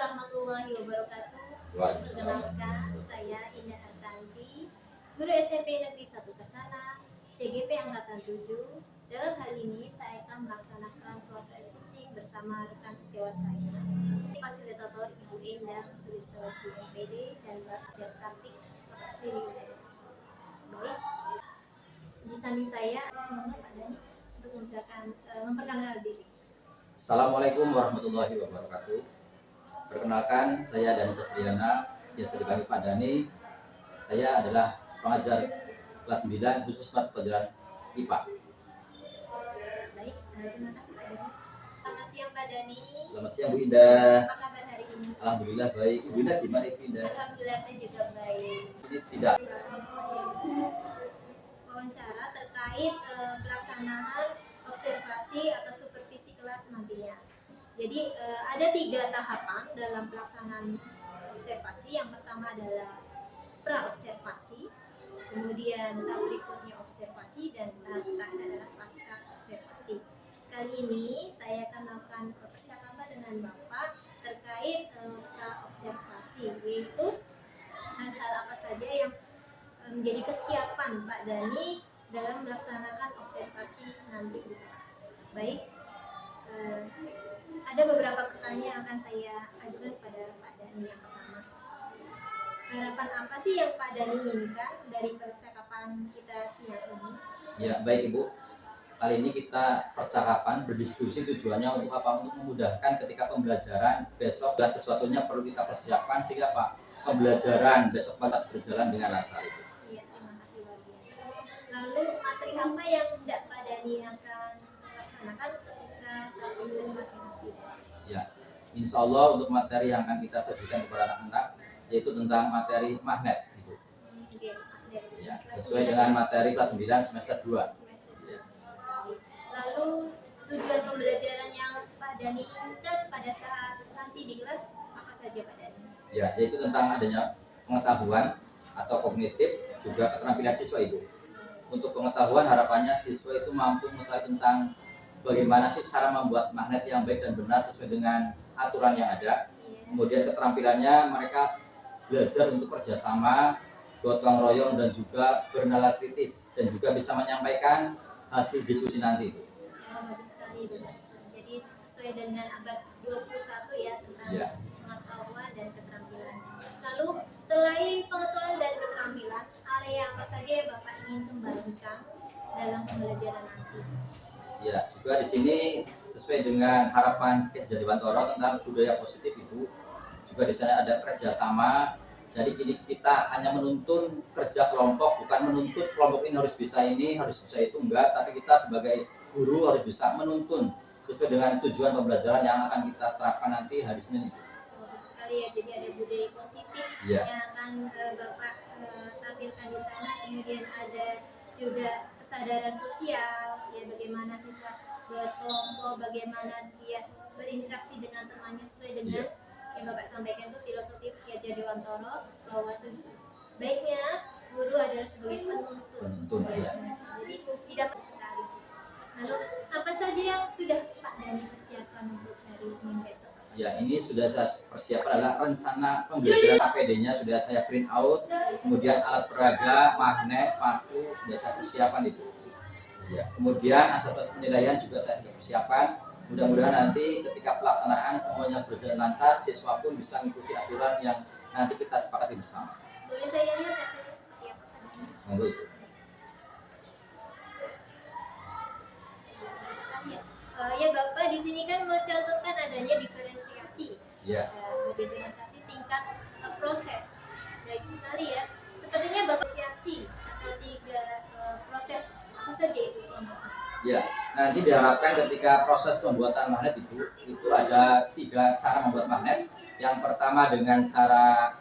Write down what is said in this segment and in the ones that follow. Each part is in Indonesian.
warahmatullahi wabarakatuh. Perkenalkan, saya Indah Hartanti, guru SMP Negeri 1 Kasana, CGP Angkatan 7. Dalam hal ini, saya akan melaksanakan proses pitching bersama rekan sejawat saya, fasilitator Ibu Endang Sulistawati MPD dan Bapak Kartik Bapak Sri. Baik, di samping saya, mohon Pak Dani untuk memperkenalkan diri. Assalamualaikum warahmatullahi wabarakatuh. Perkenalkan, saya Dani Sasriana, biasa dipanggil Pak Dani. Saya adalah pengajar kelas 9 khusus mata pelajaran IPA. Baik, terima kasih Pak Dani. Selamat siang Pak Dani. Selamat siang Bu Indah. Apa kabar hari ini? Alhamdulillah baik. Bu Indah gimana Bu Indah? Alhamdulillah saya juga baik. Ini tidak Wawancara terkait pelaksanaan observasi atau supervisi kelas nantinya. Jadi ada 3 tahapan dalam pelaksanaan observasi. Yang pertama adalah pra-observasi, kemudian tahap berikutnya observasi, dan tahap terakhir adalah pasca observasi. Kali ini saya akan melakukan percakapan dengan Bapak terkait pra-observasi, yaitu hal-hal apa saja yang menjadi kesiapan Pak Dani dalam melaksanakan observasi nanti di kelas. Baik, ada beberapa pertanyaan yang akan saya ajukan kepada Pak Dani. Yang pertama, harapan apa sih yang Pak Dani inginkan dari percakapan kita siang ini? Ya, baik Ibu. Kali ini kita percakapan berdiskusi tujuannya untuk apa? Untuk memudahkan ketika pembelajaran besok dan sesuatunya perlu kita persiapkan sehingga Pak pembelajaran besok dapat berjalan dengan lancar. Iya, terima kasih luar biasa. Lalu materi apa yang tidak Pak Dani akan laksanakan ketika saat observasi nanti? Ya, insya Allah untuk materi yang akan kita sajikan kepada anak-anak yaitu tentang materi magnet, Ibu. Oke, magnet. Ya, sesuai dengan materi kelas 9 semester 2. Ya. Lalu tujuan pembelajaran yang Pak Dani inginkan pada saat nanti di kelas apa saja Pak Dani? Ya, yaitu tentang adanya pengetahuan atau kognitif, juga keterampilan siswa Ibu. Untuk pengetahuan harapannya siswa itu mampu mengetahui tentang bagaimana sih cara membuat magnet yang baik dan benar sesuai dengan aturan yang ada. Kemudian keterampilannya mereka belajar untuk kerjasama, gotong royong, dan juga bernalar kritis, dan juga bisa menyampaikan hasil diskusi nanti. Bagus sekali, jadi sesuai dengan abad 21 ya, tentang pengetahuan dan keterampilan. Lalu selain pengetahuan dan keterampilan, area apa saja yang Bapak ingin kembangkan dalam pembelajaran nanti? Ya, juga di sini sesuai dengan harapan Ki Hajar Dewantoro tentang budaya positif Ibu. Juga di sana ada kerjasama. Jadi kini kita hanya menuntun kerja kelompok, bukan menuntut kelompok ini harus bisa itu enggak. Tapi kita sebagai guru harus bisa menuntun sesuai dengan tujuan pembelajaran yang akan kita terapkan nanti hari Senin. Bagus sekali ya. Jadi ada budaya positif yang akan Bapak tampilkan di sana. Kemudian ada juga kesadaran sosial, ya, bagaimana siswa berkelompok, bagaimana dia berinteraksi dengan temannya sesuai dengan yang Bapak sampaikan itu filosofi Ki Hajar Dewantoro, bahwa sebaiknya guru adalah sebagai penuntun. Jadi tidak sekali. Lalu apa saja yang sudah Pak Dani persiapkan untuk hari Senin besok? Ya, ini sudah saya persiapkan adalah rencana pembelajaran APD-nya sudah saya print out, kemudian alat peraga, magnet, paku sudah saya persiapkan itu. Ya, kemudian asas penilaian juga saya sudah persiapkan. Mudah-mudahan nanti ketika pelaksanaan semuanya berjalan lancar, siswa pun bisa mengikuti aturan yang nanti kita sepakati bersama. Boleh saya lihat hasilnya seperti apa? Monggo. Ya Bapak di sini kan mencontohkan adanya diferensiasi. Diferensiasi tingkat proses. Baik sekali ya. Sepertinya Bapak diferensiasi atau 3 proses apa saja itu? Ya, nanti diharapkan ketika proses pembuatan magnet itu ada 3 cara membuat magnet. Yang pertama dengan cara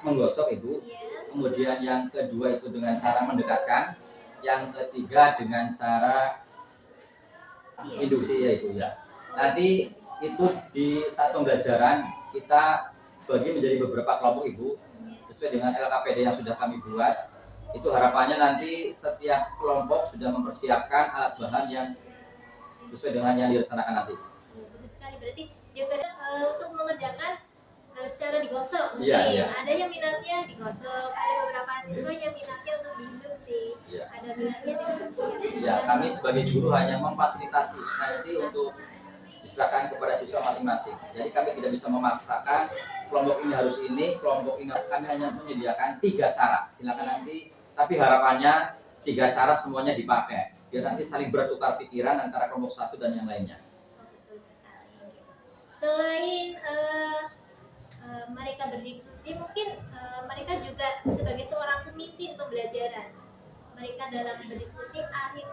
menggosok Ibu, kemudian yang kedua itu dengan cara mendekatkan, yang ketiga dengan cara induksi ya Ibu ya. Nanti itu di saat pembelajaran kita bagi menjadi beberapa kelompok Ibu sesuai dengan LKPD yang sudah kami buat. Itu harapannya nanti setiap kelompok sudah mempersiapkan alat bahan yang sesuai dengan yang direncanakan nanti. Bagus sekali, berarti untuk mengerjakan Iya, iya. Ada yang minatnya digosok, ada beberapa siswa yang minatnya untuk diinstruksi, Iya. ada minatnya di Ya, kami sebagai guru hanya memfasilitasi, nanti untuk diserahkan kepada siswa masing-masing. Jadi kami tidak bisa memaksakan kelompok ini harus ini, kelompok ini. Kami hanya menyediakan 3 cara. Silakan nanti, tapi harapannya 3 cara semuanya dipakai. Biar nanti saling bertukar pikiran antara kelompok satu dan yang lainnya. Betul sekali. Selain mereka berdiskusi, mungkin mereka juga sebagai seorang pemimpin pembelajaran. Mereka dalam berdiskusi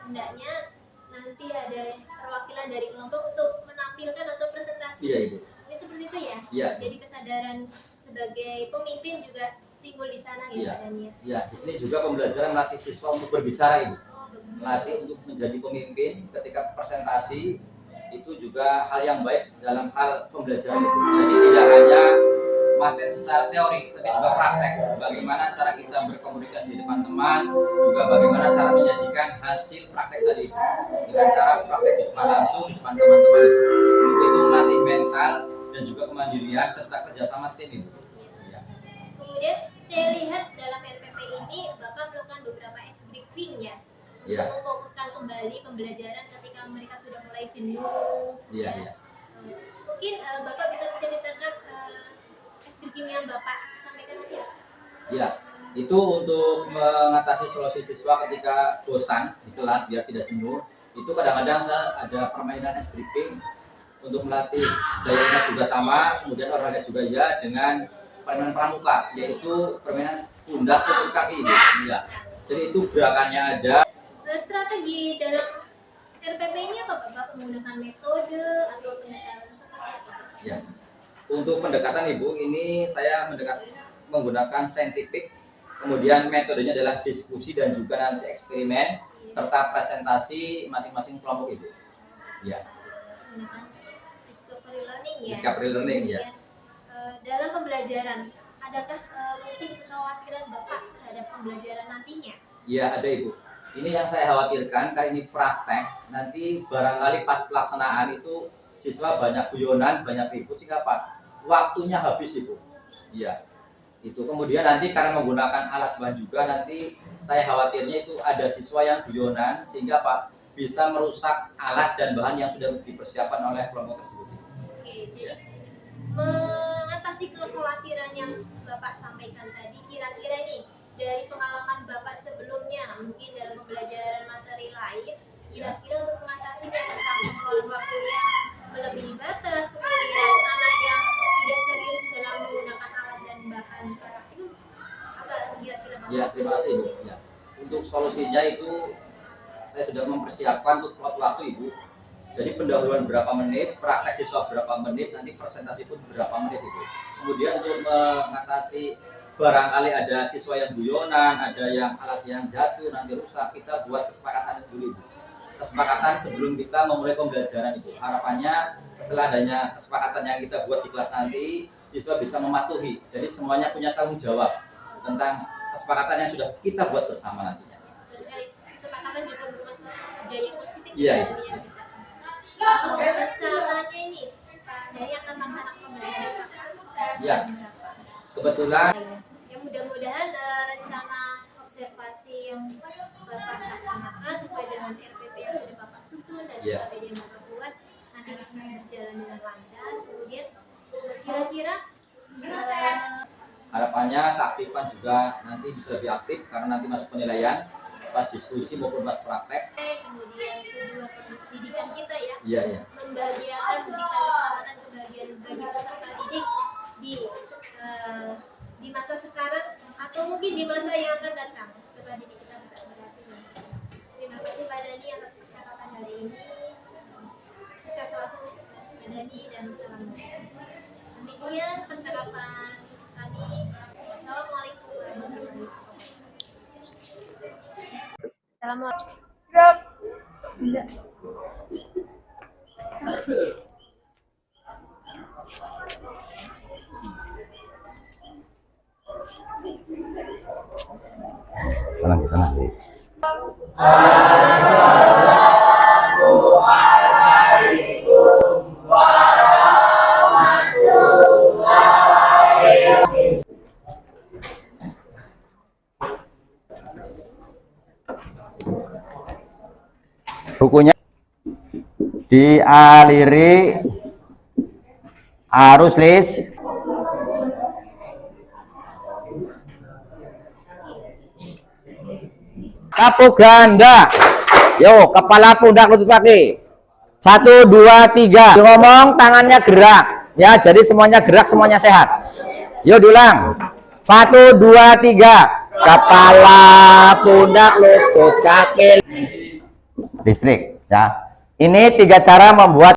hendaknya nanti ada perwakilan dari kelompok untuk menampilkan atau presentasi. Iya, Ibu. Ini seperti itu ya? Iya. Jadi kesadaran sebagai pemimpin juga timbul di sana ya, Iya. Pak Daniel? Iya, di sini juga pembelajaran melatih siswa untuk berbicara, Ibu. Oh, bagus. Melatih untuk menjadi pemimpin ketika presentasi, itu juga hal yang baik dalam hal pembelajaran, Ibu. Jadi tidak hanya materi secara teori, tapi juga praktek. Bagaimana cara kita berkomunikasi di depan teman, juga bagaimana cara menyajikan hasil praktek tadi dengan cara praktek di depan langsung di depan teman-teman. Untuk itu melatih mental dan juga kemandirian serta kerjasama tim, Ibu. Ya. Kemudian saya lihat dalam RPP ini Bapak melakukan beberapa ice briefing ya, Iya. untuk memfokuskan kembali pembelajaran ketika mereka sudah mulai jenuh. Iya, iya. Mungkin Bapak bisa menceritakan ice briefing yang Bapak sampaikan tadi ya? Ya, itu untuk mengatasi solusi siswa ketika bosan di kelas biar tidak jenuh. Itu kadang-kadang saya ada permainan ice briefing untuk melatih daya ingat juga sama, kemudian olahraga juga ya dengan permainan pramuka, yaitu permainan pundak atau kaki. Ya. Jadi itu gerakannya ada. Strategi dalam RPP ini apa Bapak? Menggunakan metode atau pendekatan seperti apa? Ya. Untuk pendekatan Ibu, ini saya menggunakan saintifik, kemudian metodenya adalah diskusi dan juga nanti eksperimen serta presentasi masing-masing kelompok Ibu. Ya. Menggunakan discovery learning ya. Discovery learning ya. Dalam pembelajaran, adakah mungkin kekhawatiran Bapak terhadap pembelajaran nantinya? Ya, ada Ibu. Ini yang saya khawatirkan karena ini praktek, nanti barangkali pas pelaksanaan itu siswa banyak guyonan, banyak ribut sehingga Pak waktunya habis Ibu. Iya. Itu kemudian nanti karena menggunakan alat bahan juga nanti saya khawatirnya itu ada siswa yang guyonan sehingga Pak bisa merusak alat dan bahan yang sudah dipersiapkan oleh kelompok tersebut. Oke, jadi mengatasi kekhawatiran yang Bapak sampaikan tadi, kira-kira nih dari pengalaman Bapak sebelumnya, mungkin dalam pembelajaran materi lain, kira-kira untuk mengatasinya tentang pengelolaan waktu yang melebihi batas, kemudian anak yang tidak serius dalam menggunakan alat dan bahan itu apa kira-kira Bapak? Ya, terima kasih Ibu. Ya. Untuk solusinya itu saya sudah mempersiapkan untuk plot waktu Ibu. Jadi pendahuluan berapa menit, praktek siswa berapa menit, nanti presentasi pun berapa menit Ibu. Kemudian untuk mengatasi barangkali ada siswa yang guyonan, ada yang alat yang jatuh, nanti rusak, kita buat kesepakatan dulu Ibu. Kesepakatan sebelum kita memulai pembelajaran Ibu. Harapannya setelah adanya kesepakatan yang kita buat di kelas nanti, siswa bisa mematuhi. Jadi semuanya punya tanggung jawab tentang kesepakatan yang sudah kita buat bersama nantinya. Kesepakatan juga bermaksud budaya positif Iya, ya, iya. Caranya ini dari anak-anak pembelajaran. Ya, kebetulan Ya mudah-mudahan rencana observasi yang Bapak laksanakan sesuai dengan RPP yang sudah Bapak susun dan Iya. RPP yang Bapak buat nanti bisa berjalan dengan lancar. Kemudian kira-kira harapannya keaktifan juga nanti bisa lebih aktif karena nanti masuk penilaian pas diskusi maupun pas praktek. kemudian tujuan pendidikan kita ya, Iya, iya. membahagiakan pendidikan keselamatan kebahagiaan bagi peserta didik di masa sekarang atau mungkin di masa yang akan datang supaya didik kita bisa berhasil. Terima kasih Pak Dani atas percakapan hari ini. Sukses selalu Pak Dani dan selamat. Demikian percakapan kami. Assalamualaikum warahmatullahi wabarakatuh. Assalamualaikum. Tenang, tenang. Assalamualaikum warahmatullahi wabarakatuh. bukunya dialiri arus listrik. Kapu ganda. Yo, kepala, pundak, lutut, kaki. 1, 2, 3. Ngomong, tangannya gerak. Ya, jadi semuanya gerak, semuanya sehat. Yo, diulang. 1, 2, 3. Kepala, pundak, lutut, kaki. Listrik. Ya. Ini 3 cara membuat.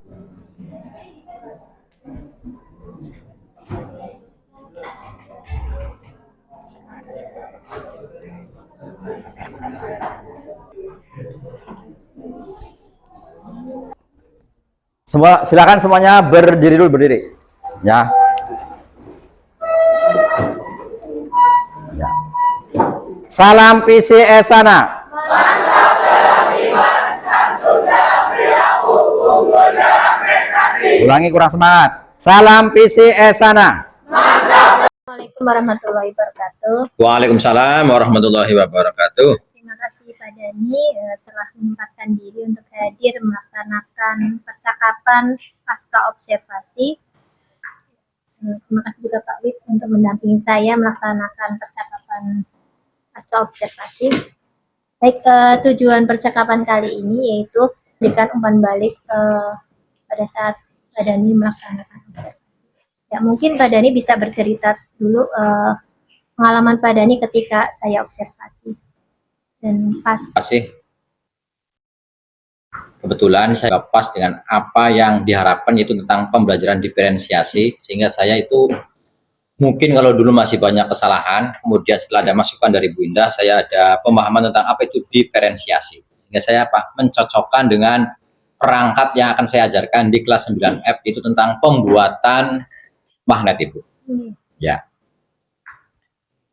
Silakan semuanya berdiri dulu, berdiri. Ya. Ya. Salam PCS sana. Mantap dalam iman, santun dalam perilaku, unggul dalam prestasi. Ulangi, kurang semangat. Salam PCS sana. Mantap. Assalamualaikum warahmatullahi wabarakatuh. Waalaikumsalam warahmatullahi wabarakatuh. Terima kasih Pak Dhani telah menyempatkan diri untuk hadir melaksanakan percakapan pasca observasi. Terima kasih juga Pak Wid untuk mendampingi saya melaksanakan percakapan pasca observasi. Baik, tujuan percakapan kali ini yaitu memberikan umpan balik pada saat Pak Dhani melaksanakan observasi. Ya, mungkin Pak Dhani bisa bercerita dulu pengalaman Pak Dhani ketika saya observasi. Dan pas. Terima kasih. Kebetulan saya pas dengan apa yang diharapkan, yaitu tentang pembelajaran diferensiasi, sehingga saya itu mungkin kalau dulu masih banyak kesalahan, kemudian setelah ada masukan dari Bu Indah, saya ada pemahaman tentang apa itu diferensiasi, sehingga saya mencocokkan dengan perangkat yang akan saya ajarkan di kelas 9F, itu tentang pembuatan magnet itu. Ya,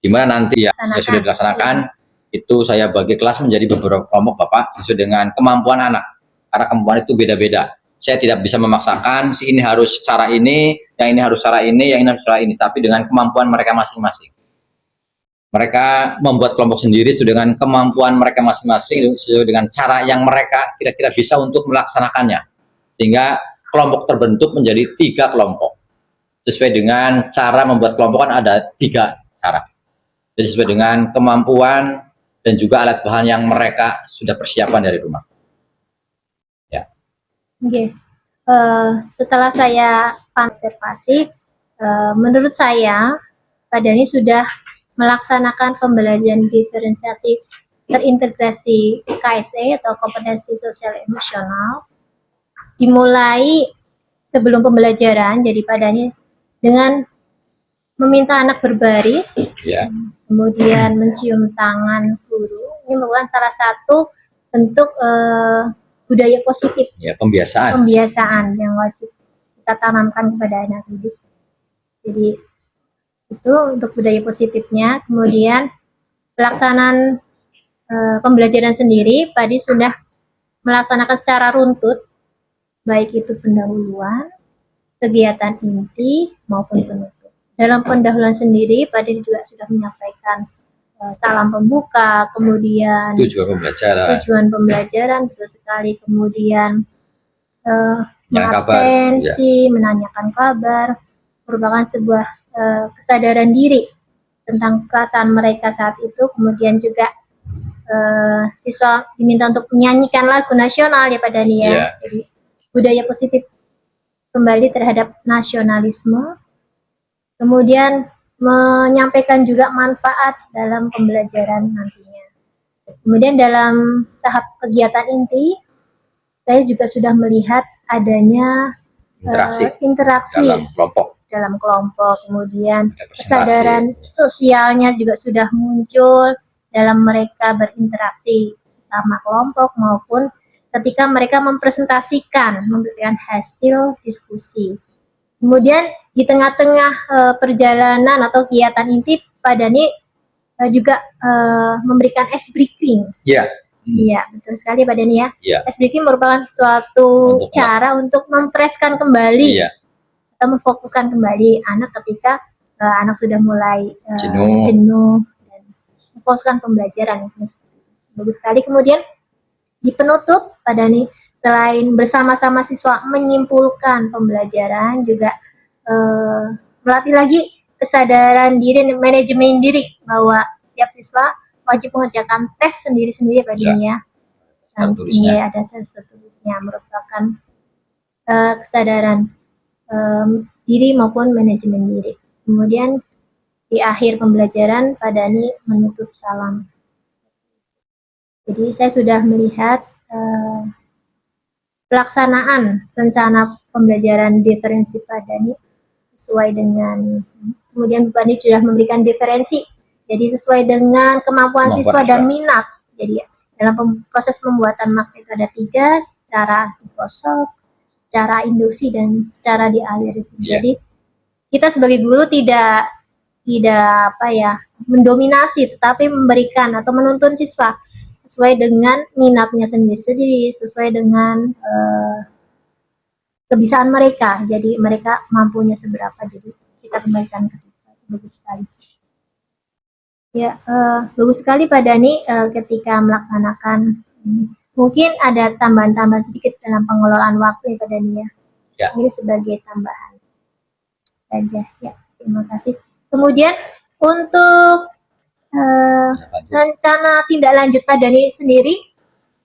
dimana nanti ya sudah dilaksanakan. Itu saya bagi kelas menjadi beberapa kelompok Bapak, sesuai dengan kemampuan anak, karena kemampuan itu beda-beda. Saya tidak bisa memaksakan si ini harus cara ini, yang ini harus cara ini, yang ini harus cara ini, tapi dengan kemampuan mereka masing-masing. Mereka membuat kelompok sendiri sesuai dengan kemampuan mereka masing-masing, sesuai dengan cara yang mereka kira-kira bisa untuk melaksanakannya, sehingga kelompok terbentuk menjadi 3 kelompok. Sesuai dengan cara membuat kelompok kan ada 3 cara. Jadi sesuai dengan kemampuan dan juga alat bahan yang mereka sudah persiapkan dari rumah. Ya. Oke. Setelah saya observasi, menurut saya Pak Dhani sudah melaksanakan pembelajaran diferensiasi terintegrasi KSE atau kompetensi sosial emosional, dimulai sebelum pembelajaran. Jadi Pak Dhani dengan meminta anak berbaris, Ya. kemudian mencium tangan guru, ini merupakan salah satu bentuk budaya positif, Ya, pembiasaan yang wajib kita tanamkan kepada anak didik. Jadi itu untuk budaya positifnya. Kemudian pelaksanaan pembelajaran sendiri, Pak Dhani sudah melaksanakan secara runtut, baik itu pendahuluan, kegiatan inti maupun penutup. Dalam pendahuluan sendiri, Pak Dhani juga sudah menyampaikan salam pembuka, kemudian tujuan pembelajaran, betul sekali, kemudian absensi, menanyakan kabar, merupakan sebuah kesadaran diri tentang perasaan mereka saat itu. Kemudian juga siswa diminta untuk menyanyikan lagu nasional ya Pak Dhani ya. Yeah. Jadi budaya positif kembali terhadap nasionalisme. Kemudian menyampaikan juga manfaat dalam pembelajaran nantinya. Kemudian dalam tahap kegiatan inti, saya juga sudah melihat adanya interaksi dalam kelompok. Kemudian kesadaran sosialnya juga sudah muncul dalam mereka berinteraksi sama kelompok maupun ketika mereka mempresentasikan hasil diskusi. Kemudian di tengah-tengah perjalanan atau kegiatan inti, Pak Dhani juga memberikan ice breaking. Iya. Iya, betul sekali Pak Dhani ya. Yeah. Ice breaking merupakan suatu cara untuk mempreskan kembali atau memfokuskan kembali anak ketika anak sudah mulai jenuh dan memfokuskan pembelajaran. Bagus sekali. Kemudian Di penutup, Pak Dhani, selain bersama-sama siswa menyimpulkan pembelajaran, juga melatih lagi kesadaran diri, manajemen diri, bahwa setiap siswa wajib mengerjakan tes sendiri-sendiri Pak Dhani ya. Ini ada tes tertulisnya, merupakan kesadaran diri maupun manajemen diri. Kemudian di akhir pembelajaran Pak Dhani menutup salam. Jadi saya sudah melihat pelaksanaan rencana pembelajaran diferensi Pak Dhani sesuai dengan, kemudian Pak Dhani sudah memberikan diferensi, jadi sesuai dengan kemampuan siswa dan minat. Jadi dalam proses pembuatan magnet itu ada 3, secara digosok, secara induksi, dan secara dialiris. Jadi kita sebagai guru tidak mendominasi, tetapi memberikan atau menuntun siswa sesuai dengan minatnya sendiri-sendiri, sesuai dengan kebiasaan mereka. Jadi mereka mampunya seberapa, jadi kita kembalikan ke siswa. Bagus sekali. Ya, bagus sekali Pak Dhani ketika melaksanakan. Mungkin ada tambahan-tambahan sedikit dalam pengelolaan waktu ya Pak Dhani ya. Ini sebagai tambahan saja. Ya, terima kasih. Kemudian untuk rencana tindak lanjut Pak Dhani sendiri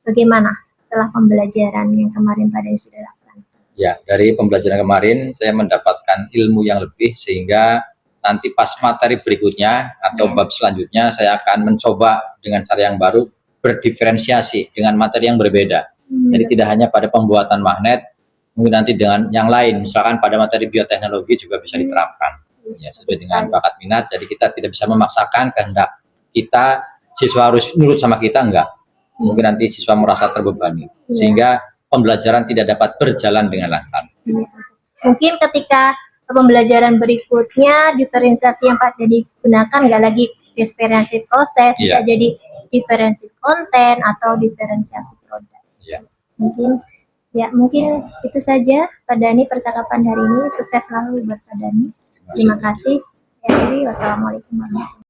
bagaimana setelah pembelajaran yang kemarin Pak Dhani sudah lakukan? Ya, dari pembelajaran kemarin saya mendapatkan ilmu yang lebih, sehingga nanti pas materi berikutnya atau bab selanjutnya saya akan mencoba dengan cara yang baru, berdiferensiasi dengan materi yang berbeda. Jadi tidak hanya pada pembuatan magnet, mungkin nanti dengan yang lain, misalkan pada materi bioteknologi juga bisa diterapkan. Ya, sesuai dengan bakat minat. Jadi kita tidak bisa memaksakan kehendak kita, siswa harus nurut sama kita, enggak. Mungkin nanti siswa merasa terbebani, sehingga pembelajaran tidak dapat berjalan dengan lancar. Mungkin ketika pembelajaran berikutnya, diferensiasi yang Pak Dhani gunakan nggak lagi diferensiasi proses, bisa jadi diferensiasi konten atau diferensiasi produk. Mungkin itu saja Pak Dhani percakapan hari ini. Sukses selalu buat Pak Dhani. Terima kasih. Saya akhiri. Wassalamualaikum warahmatullahi wabarakatuh.